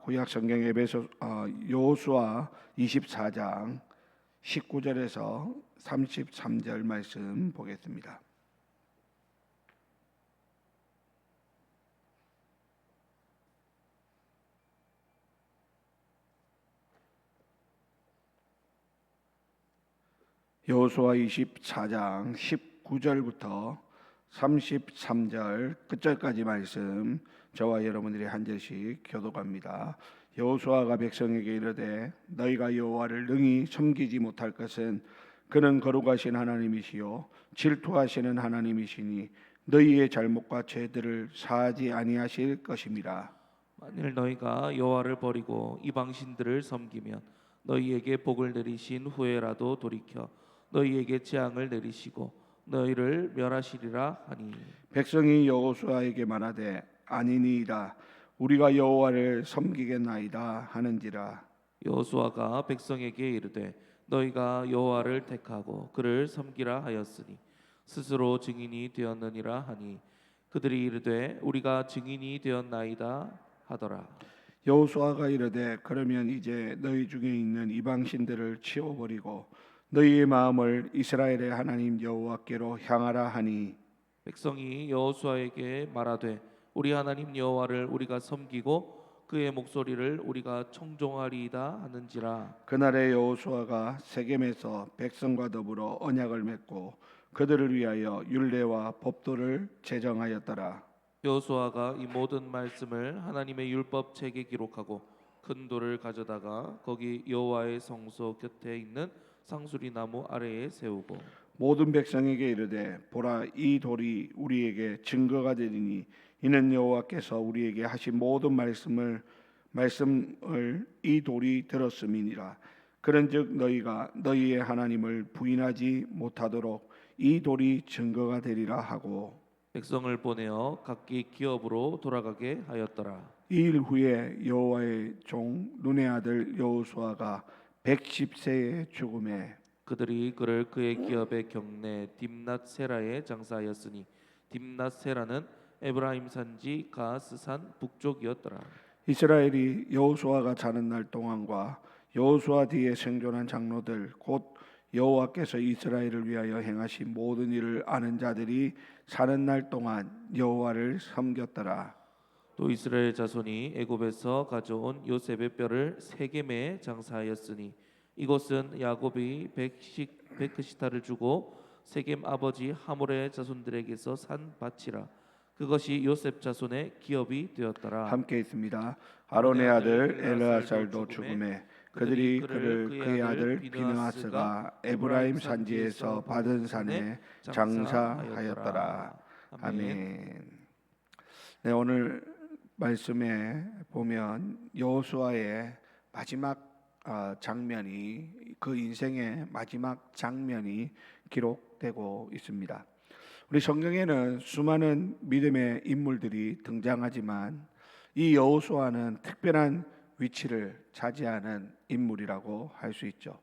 구약 성경 여호수아 24장 19절에서 33절 말씀 보겠습니다. 여호수아 24장 19절부터 33절 끝절까지 말씀 저와 여러분들이 한 절씩 교독합니다. 여호수아가 백성에게 이르되 너희가 여호와를 능히 섬기지 못할 것은 그는 거룩하신 하나님이시요 질투하시는 하나님이시니 너희의 잘못과 죄들을 사하지 아니하실 것임이라. 만일 너희가 여호와를 버리고 이방신들을 섬기면 너희에게 복을 내리신 후에라도 돌이켜 너희에게 재앙을 내리시고 너희를 멸하시리라 하니 백성이 여호수아에게 말하되 아니니이다 우리가 여호와를 섬기겠나이다 하는지라. 여호수아가 백성에게 이르되 너희가 여호와를 택하고 그를 섬기라 하였으니 스스로 증인이 되었느니라 하니 그들이 이르되 우리가 증인이 되었나이다 하더라. 여호수아가 이르되 그러면 이제 너희 중에 있는 이방신들을 치워버리고 너희의 마음을 이스라엘의 하나님 여호와께로 향하라 하니 백성이 여호수아에게 말하되 우리 하나님 여호와를 우리가 섬기고 그의 목소리를 우리가 청종하리이다 하는지라. 그날에 여호수아가 세겜에서 백성과 더불어 언약을 맺고 그들을 위하여 율례와 법도를 제정하였더라. 여호수아가 이 모든 말씀을 하나님의 율법 책에 기록하고 큰 돌을 가져다가 거기 여호와의 성소 곁에 있는 상수리 나무 아래에 세우고 모든 백성에게 이르되 보라 이 돌이 우리에게 증거가 되리니 이는 여호와께서 우리에게 하신 모든 말씀을 이 돌이 들었음이니라. 그런즉 너희가 너희의 하나님을 부인하지 못하도록 이 돌이 증거가 되리라 하고 백성을 보내어 각기 기업으로 돌아가게 하였더라. 이 일 후에 여호와의 종 눈의 아들 여호수아가 110세에 죽음에 그들이 그를 그의 기업의 경내 딥낫세라에 장사하였으니 딥낫세라는 에브라임 산지 가스산 북쪽이었더라. 이스라엘이 여호수아가 자는 날 동안과 여호수아 뒤에 생존한 장로들 곧 여호와께서 이스라엘을 위하여 행하신 모든 일을 아는 자들이 사는 날 동안 여호와를 섬겼더라. 또 이스라엘 자손이 애굽에서 가져온 요셉의 뼈를 세겜에 장사하였으니 이곳은 야곱이 백시타를 주고 세겜 아버지 하몰의 자손들에게서 산 밭이라. 그것이 요셉 자손의 기업이 되었더라. 함께 있습니다. 아론의 아들 엘르아살도 죽음에 그들이 그를 그의 아들 비느하스가 에브라임 산지에서 받은 산에 장사하였더라. 아멘. 네, 오늘 말씀에 보면 여호수아의 마지막 장면이 그 인생의 마지막 장면이 기록되고 있습니다. 우리 성경에는 수많은 믿음의 인물들이 등장하지만 이 여호수아는 특별한 위치를 차지하는 인물이라고 할 수 있죠.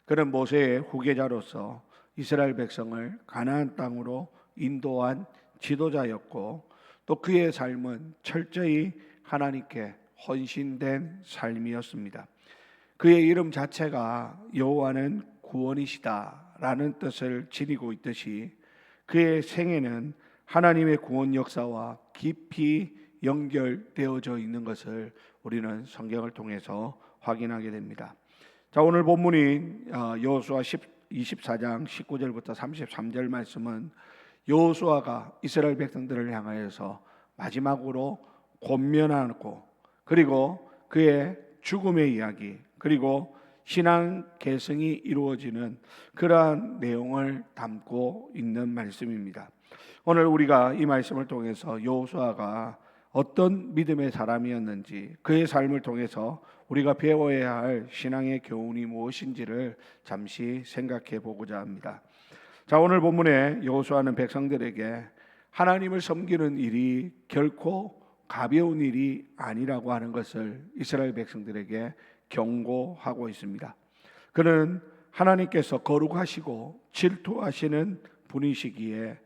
그는 모세의 후계자로서 이스라엘 백성을 가나안 땅으로 인도한 지도자였고 또 그의 삶은 철저히 하나님께 헌신된 삶이었습니다. 그의 이름 자체가 여호와는 구원이시다라는 뜻을 지니고 있듯이 그의 생애는 하나님의 구원 역사와 깊이 연결되어져 있는 것을 우리는 성경을 통해서 확인하게 됩니다. 자, 오늘 본문인 여호수아 24장 19절부터 33절 말씀은 여호수아가 이스라엘 백성들을 향하여서 마지막으로 권면하고 그리고 그의 죽음의 이야기 그리고 신앙 계승이 이루어지는 그러한 내용을 담고 있는 말씀입니다. 오늘 우리가 이 말씀을 통해서 여호수아가 어떤 믿음의 사람이었는지 그의 삶을 통해서 우리가 배워야 할 신앙의 교훈이 무엇인지를 잠시 생각해 보고자 합니다. 자, 오늘 본문에 여호수아는 백성들에게 하나님을 섬기는 일이 결코 가벼운 일이 아니라고 하는 것을 이스라엘 백성들에게 경고하고 있습니다. 그는 하나님께서 거룩하시고 질투하시는 분이시기에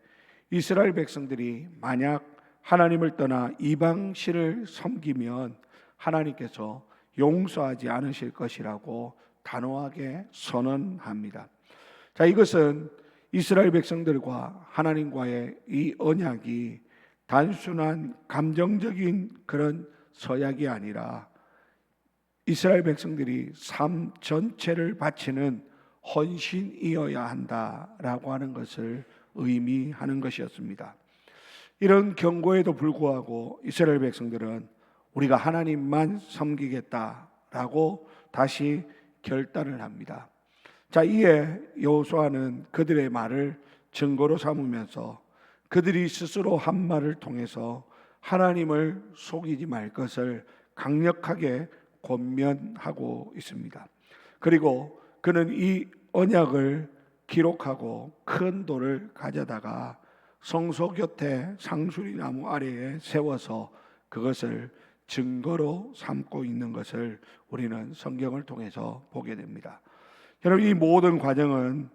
이스라엘 백성들이 만약 하나님을 떠나 이방신을 섬기면 하나님께서 용서하지 않으실 것이라고 단호하게 선언합니다. 자, 이것은 이스라엘 백성들과 하나님과의 이 언약이 단순한 감정적인 그런 서약이 아니라 이스라엘 백성들이 삶 전체를 바치는 헌신이어야 한다라고 하는 것을 의미하는 것이었습니다. 이런 경고에도 불구하고 이스라엘 백성들은 우리가 하나님만 섬기겠다라고 다시 결단을 합니다. 자, 이에 여호수아는 그들의 말을 증거로 삼으면서 그들이 스스로 한 말을 통해서 하나님을 속이지 말 것을 강력하게 권면하고 있습니다. 그리고 그는 이 언약을 기록하고 큰 돌을 가져다가 성소 곁에 상수리 나무 아래에 세워서 그것을 증거로 삼고 있는 것을 우리는 성경을 통해서 보게 됩니다. 여러분, 이 모든 과정은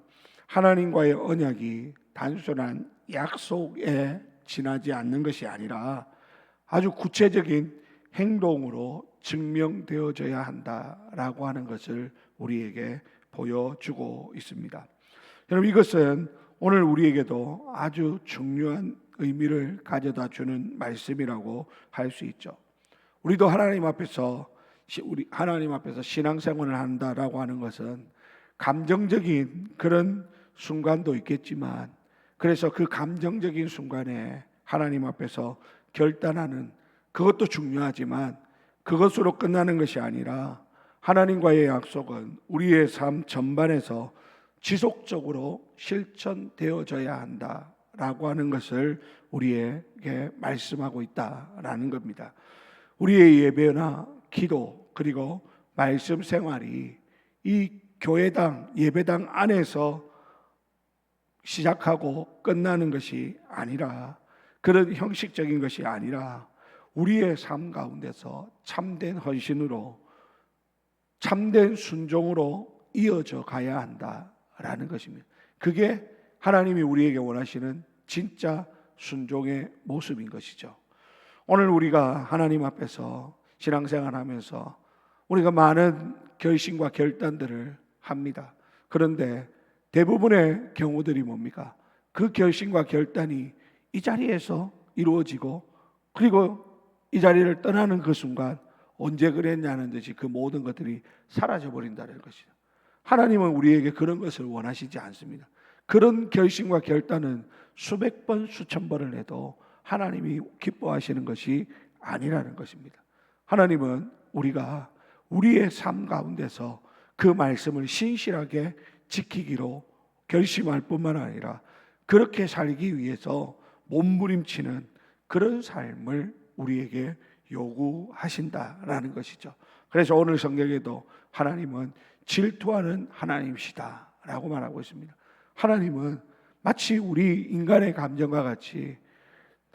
하나님과의 언약이 단순한 약속에 지나지 않는 것이 아니라 아주 구체적인 행동으로 증명되어져야 한다라고 하는 것을 우리에게 보여주고 있습니다. 여러분, 이것은 오늘 우리에게도 아주 중요한 의미를 가져다 주는 말씀이라고 할 수 있죠. 우리도 하나님 앞에서 신앙생활을 한다라고 하는 것은 감정적인 그런 순간도 있겠지만, 그래서 그 감정적인 순간에 하나님 앞에서 결단하는 그것도 중요하지만 그것으로 끝나는 것이 아니라 하나님과의 약속은 우리의 삶 전반에서 지속적으로 실천되어져야 한다라고 하는 것을 우리에게 말씀하고 있다라는 겁니다. 우리의 예배나 기도 그리고 말씀 생활이 이 교회당 예배당 안에서 시작하고 끝나는 것이 아니라, 그런 형식적인 것이 아니라 우리의 삶 가운데서 참된 헌신으로, 참된 순종으로 이어져 가야 한다라는 것입니다. 그게 하나님이 우리에게 원하시는 진짜 순종의 모습인 것이죠. 오늘 우리가 하나님 앞에서 신앙생활하면서 우리가 많은 결심과 결단들을 합니다. 그런데 대부분의 경우들이 뭡니까? 그 결심과 결단이 이 자리에서 이루어지고 그리고 이 자리를 떠나는 그 순간 언제 그랬냐는 듯이 그 모든 것들이 사라져 버린다는 것이죠. 하나님은 우리에게 그런 것을 원하시지 않습니다. 그런 결심과 결단은 수백 번 수천 번을 해도 하나님이 기뻐하시는 것이 아니라는 것입니다. 하나님은 우리가 우리의 삶 가운데서 그 말씀을 신실하게 지키기로 결심할 뿐만 아니라 그렇게 살기 위해서 몸부림치는 그런 삶을 우리에게 요구하신다라는 것이죠. 그래서 오늘 성경에도 하나님은 질투하는 하나님이시다라고 말하고 있습니다. 하나님은 마치 우리 인간의 감정과 같이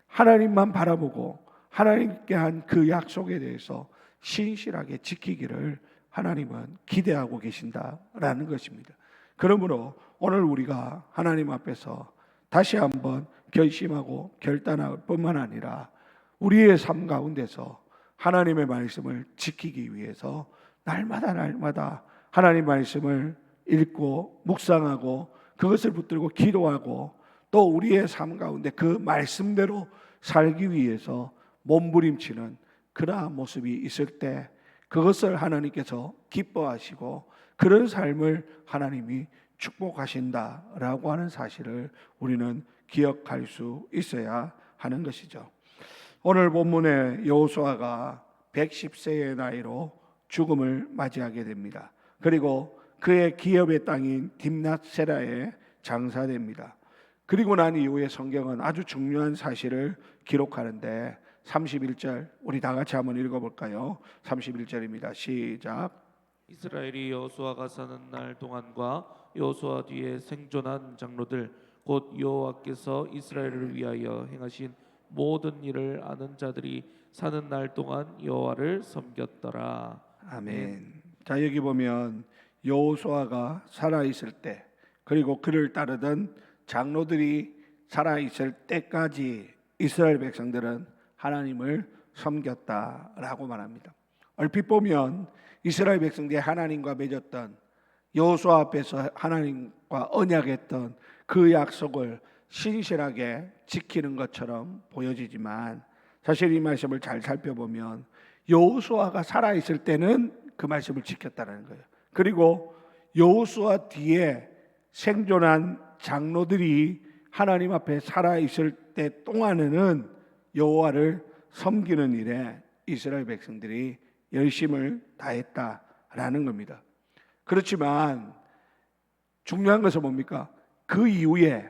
하나님만 바라보고 하나님께 한 그 약속에 대해서 신실하게 지키기를 하나님은 기대하고 계신다라는 것입니다. 그러므로 오늘 우리가 하나님 앞에서 다시 한번 결심하고 결단할 뿐만 아니라 우리의 삶 가운데서 하나님의 말씀을 지키기 위해서 날마다 하나님 말씀을 읽고 묵상하고 그것을 붙들고 기도하고 또 우리의 삶 가운데 그 말씀대로 살기 위해서 몸부림치는 그러한 모습이 있을 때 그것을 하나님께서 기뻐하시고 그런 삶을 하나님이 축복하신다라고 하는 사실을 우리는 기억할 수 있어야 하는 것이죠. 오늘 본문의 여호수아가 110세의 나이로 죽음을 맞이하게 됩니다. 그리고 그의 기업의 땅인 딥낫세라에 장사됩니다. 그리고 난 이후에 성경은 아주 중요한 사실을 기록하는데 31절 우리 다 같이 한번 읽어볼까요? 31절입니다. 시작. 이스라엘이 여호수아가 사는 날 동안과 여호수아 뒤에 생존한 장로들 곧 여호와께서 이스라엘을 위하여 행하신 모든 일을 아는 자들이 사는 날 동안 여호와를 섬겼더라. 아멘. 자, 여기 보면 여호수아가 살아 있을 때 그리고 그를 따르던 장로들이 살아 있을 때까지 이스라엘 백성들은 하나님을 섬겼다라고 말합니다. 얼핏 보면 이스라엘 백성들이 하나님과 맺었던 여호수아 앞에서 하나님과 언약했던 그 약속을 신실하게 지키는 것처럼 보여지지만 사실 이 말씀을 잘 살펴보면 여호수아가 살아있을 때는 그 말씀을 지켰다는 거예요. 그리고 여호수아 뒤에 생존한 장로들이 하나님 앞에 살아있을 때 동안에는 여호와를 섬기는 일에 이스라엘 백성들이 열심을 다했다라는 겁니다. 그렇지만 중요한 것은 뭡니까? 그 이후에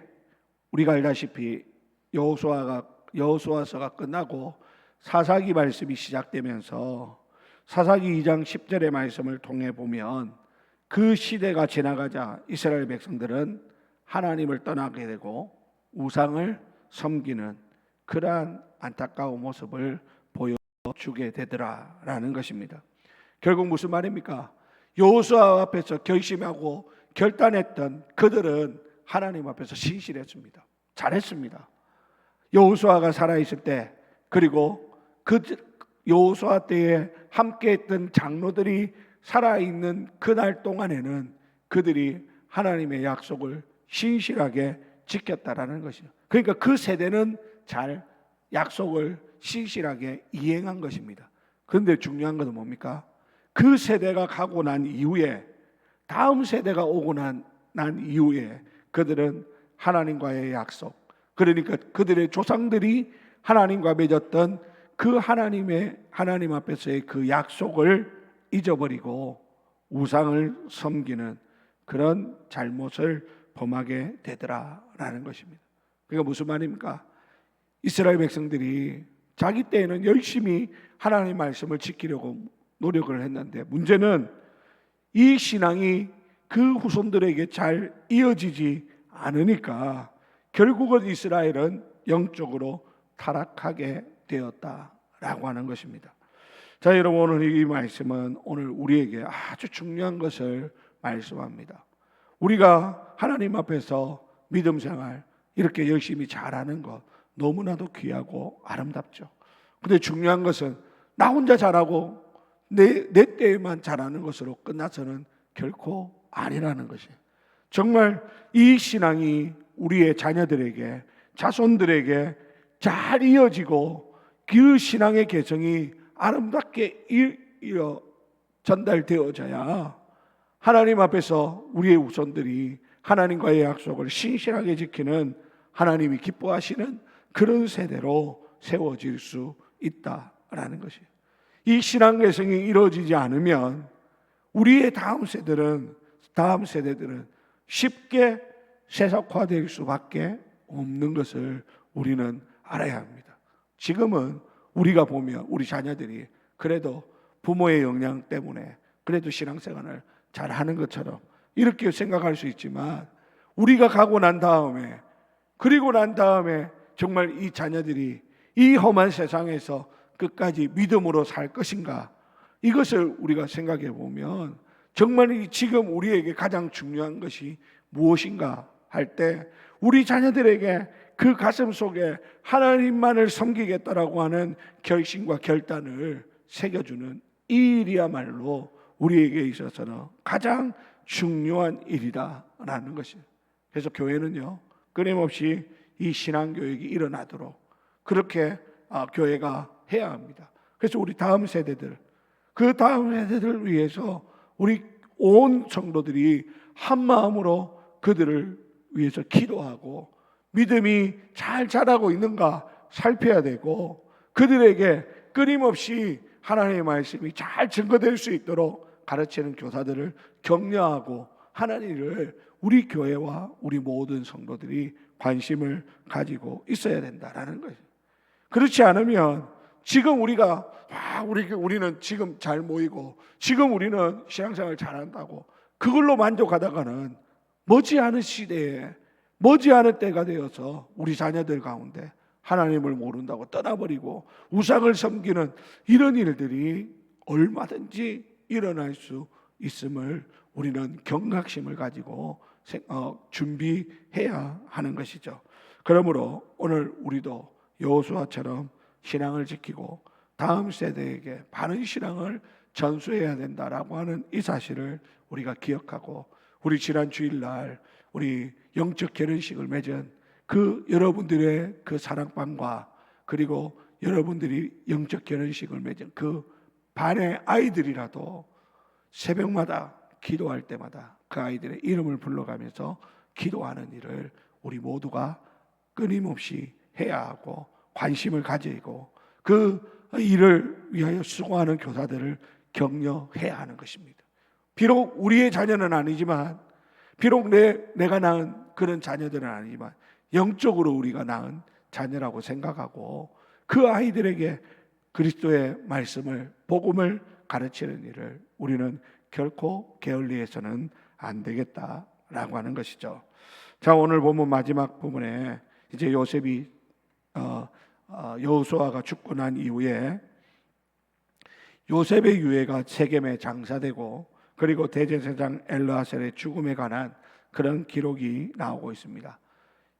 우리가 알다시피 여호수아서가 끝나고 사사기 말씀이 시작되면서 사사기 2장 10절의 말씀을 통해 보면 그 시대가 지나가자 이스라엘 백성들은 하나님을 떠나게 되고 우상을 섬기는 그러한 안타까운 모습을 보여주게 되더라라는 것입니다. 결국 무슨 말입니까? 여호수아 앞에서 결심하고 결단했던 그들은 하나님 앞에서 신실했습니다. 잘했습니다. 여호수아가 살아있을 때, 그리고 그 여호수아 때에 함께했던 장로들이 살아있는 그날 동안에는 그들이 하나님의 약속을 신실하게 지켰다라는 것이죠. 그러니까 그 세대는 잘 약속을 신실하게 이행한 것입니다. 그런데 중요한 것은 뭡니까? 그 세대가 가고 난 이후에 다음 세대가 오고 난 이후에 그들은 하나님과의 약속, 그러니까 그들의 조상들이 하나님과 맺었던 그 하나님 앞에서의 그 약속을 잊어버리고 우상을 섬기는 그런 잘못을 범하게 되더라라는 것입니다. 그러니까 무슨 말입니까? 이스라엘 백성들이 자기 때에는 열심히 하나님의 말씀을 지키려고 노력을 했는데 문제는 이 신앙이 그 후손들에게 잘 이어지지 않으니까 결국은 이스라엘은 영적으로 타락하게 되었다라고 하는 것입니다. 자, 여러분, 오늘 이 말씀은 오늘 우리에게 아주 중요한 것을 말씀합니다. 우리가 하나님 앞에서 믿음 생활 이렇게 열심히 잘하는 것 너무나도 귀하고 아름답죠. 근데 중요한 것은 나 혼자 잘하고 내 때에만 잘하는 것으로 끝나서는 결코 아니라는 것이에요. 정말 이 신앙이 우리의 자녀들에게, 자손들에게 잘 이어지고 그 신앙의 개성이 아름답게 전달되어져야 하나님 앞에서 우리의 후손들이 하나님과의 약속을 신실하게 지키는 하나님이 기뻐하시는 그런 세대로 세워질 수 있다라는 것이에요. 이 신앙 개성이 이루어지지 않으면 우리의 다음 세대들은 쉽게 세속화될 수밖에 없는 것을 우리는 알아야 합니다. 지금은 우리가 보면 우리 자녀들이 그래도 부모의 영향 때문에 그래도 신앙생활을 잘하는 것처럼 이렇게 생각할 수 있지만 우리가 가고 난 다음에 정말 이 자녀들이 이 험한 세상에서 끝까지 믿음으로 살 것인가, 이것을 우리가 생각해 보면 정말 지금 우리에게 가장 중요한 것이 무엇인가 할 때 우리 자녀들에게 그 가슴 속에 하나님만을 섬기겠다라고 하는 결심과 결단을 새겨주는 이 일이야말로 우리에게 있어서는 가장 중요한 일이다라는 것이에요. 그래서 교회는요, 끊임없이 이 신앙교육이 일어나도록 그렇게 교회가 해야 합니다. 그래서 우리 다음 세대들, 그 다음 세대들을 위해서 우리 온 성도들이 한 마음으로 그들을 위해서 기도하고 믿음이 잘 자라고 있는가 살펴야 되고 그들에게 끊임없이 하나님의 말씀이 잘 증거될 수 있도록 가르치는 교사들을 격려하고 하는 일을 우리 교회와 우리 모든 성도들이 관심을 가지고 있어야 된다라는 거예요. 그렇지 않으면 지금 우리는 지금 잘 모이고 지금 우리는 신앙생활 잘한다고 그걸로 만족하다가는 머지않은 시대에 머지않은 때가 되어서 우리 자녀들 가운데 하나님을 모른다고 떠나버리고 우상을 섬기는 이런 일들이 얼마든지 일어날 수 있음을 우리는 경각심을 가지고 준비해야 하는 것이죠. 그러므로 오늘 우리도 여호수아처럼 신앙을 지키고 다음 세대에게 바른 신앙을 전수해야 된다라고 하는 이 사실을 우리가 기억하고, 우리 지난 주일날 우리 영적 결혼식을 맺은 그 여러분들의 그 사랑방과, 그리고 여러분들이 영적 결혼식을 맺은 그 반의 아이들이라도 새벽마다 기도할 때마다 그 아이들의 이름을 불러가면서 기도하는 일을 우리 모두가 끊임없이 해야 하고, 관심을 가지고 그 일을 위하여 수고하는 교사들을 격려해야 하는 것입니다. 비록 우리의 자녀는 아니지만, 비록 내가 낳은 그런 자녀들은 아니지만 영적으로 우리가 낳은 자녀라고 생각하고 그 아이들에게 그리스도의 말씀을, 복음을 가르치는 일을 우리는 결코 게을리해서는 안 되겠다라고 하는 것이죠. 자, 오늘 본문 마지막 부분에 이제 요셉이 여호수아가 죽고 난 이후에 요셉의 유해가 세겜에 장사되고, 그리고 대제사장 엘르아셀의 죽음에 관한 그런 기록이 나오고 있습니다.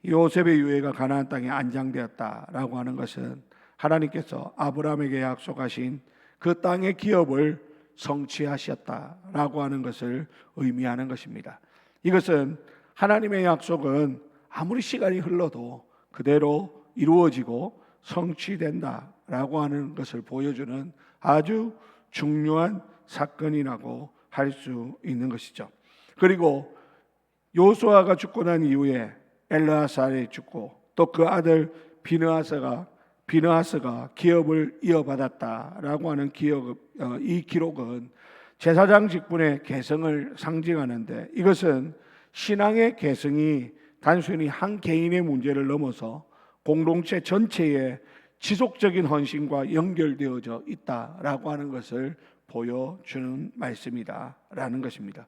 요셉의 유해가 가나안 땅에 안장되었다라고 하는 것은 하나님께서 아브라함에게 약속하신 그 땅의 기업을 성취하셨다라고 하는 것을 의미하는 것입니다. 이것은 하나님의 약속은 아무리 시간이 흘러도 그대로 이루어지고 성취된다라고 하는 것을 보여주는 아주 중요한 사건이라고 할 수 있는 것이죠. 그리고 요수아가 죽고 난 이후에 엘르아살이 죽고, 또 그 아들 비느하스가 기업을 이어받았다라고 하는 이 기록은 제사장 직분의 계승을 상징하는데, 이것은 신앙의 계승이 단순히 한 개인의 문제를 넘어서 공동체 전체의 지속적인 헌신과 연결되어져 있다라고 하는 것을 보여주는 말씀이다라는 것입니다.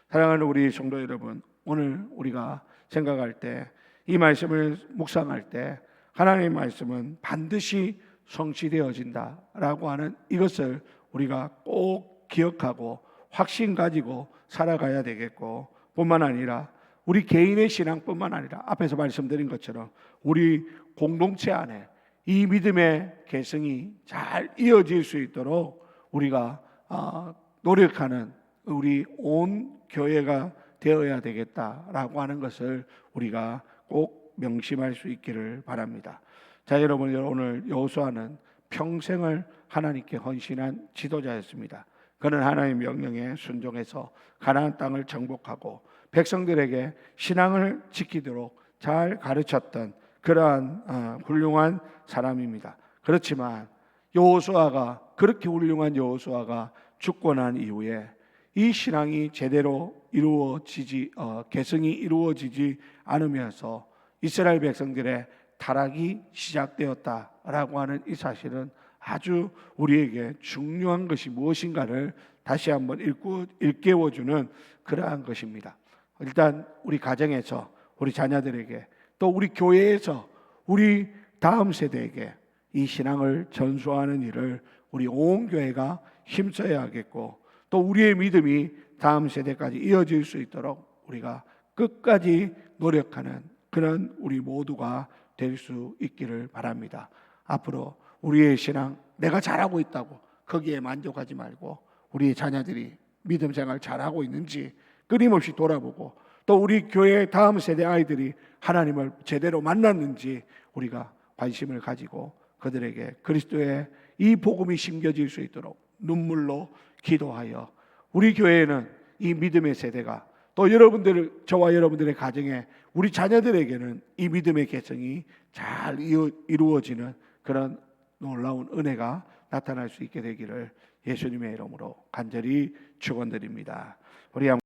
사랑하는 우리 성도 여러분, 오늘 우리가 생각할 때, 이 말씀을 묵상할 때, 하나님의 말씀은 반드시 성취되어진다라고 하는 이것을 우리가 꼭 기억하고 확신 가지고 살아가야 되겠고, 뿐만 아니라 우리 개인의 신앙뿐만 아니라 앞에서 말씀드린 것처럼 우리 공동체 안에 이 믿음의 계승이 잘 이어질 수 있도록 우리가 노력하는 우리 온 교회가 되어야 되겠다라고 하는 것을 우리가 꼭 명심할 수 있기를 바랍니다. 자, 여러분, 오늘 여호수아는 평생을 하나님께 헌신한 지도자였습니다. 그는 하나님의 명령에 순종해서 가나안 땅을 정복하고 백성들에게 신앙을 지키도록 잘 가르쳤던 그러한 훌륭한 사람입니다. 그렇지만 그렇게 훌륭한 여호수아가 죽고 난 이후에 이 신앙이 제대로 계승이 이루어지지 않으면서 이스라엘 백성들의 타락이 시작되었다라고 하는 이 사실은 아주 우리에게 중요한 것이 무엇인가를 다시 한번 일깨워주는 그러한 것입니다. 일단 우리 가정에서, 우리 자녀들에게, 또 우리 교회에서 우리 다음 세대에게 이 신앙을 전수하는 일을 우리 온 교회가 힘써야 하겠고, 또 우리의 믿음이 다음 세대까지 이어질 수 있도록 우리가 끝까지 노력하는 그런 우리 모두가 될 수 있기를 바랍니다. 앞으로 우리의 신앙, 내가 잘하고 있다고 거기에 만족하지 말고 우리의 자녀들이 믿음 생활 잘하고 있는지 끊임없이 돌아보고, 또 우리 교회의 다음 세대 아이들이 하나님을 제대로 만났는지 우리가 관심을 가지고 그들에게 그리스도의 이 복음이 심겨질 수 있도록 눈물로 기도하여, 우리 교회에는 이 믿음의 세대가, 또 저와 여러분들의 가정에, 우리 자녀들에게는 이 믿음의 계승이 잘 이루어지는 그런 놀라운 은혜가 나타날 수 있게 되기를 예수님의 이름으로 간절히 축원드립니다. 우리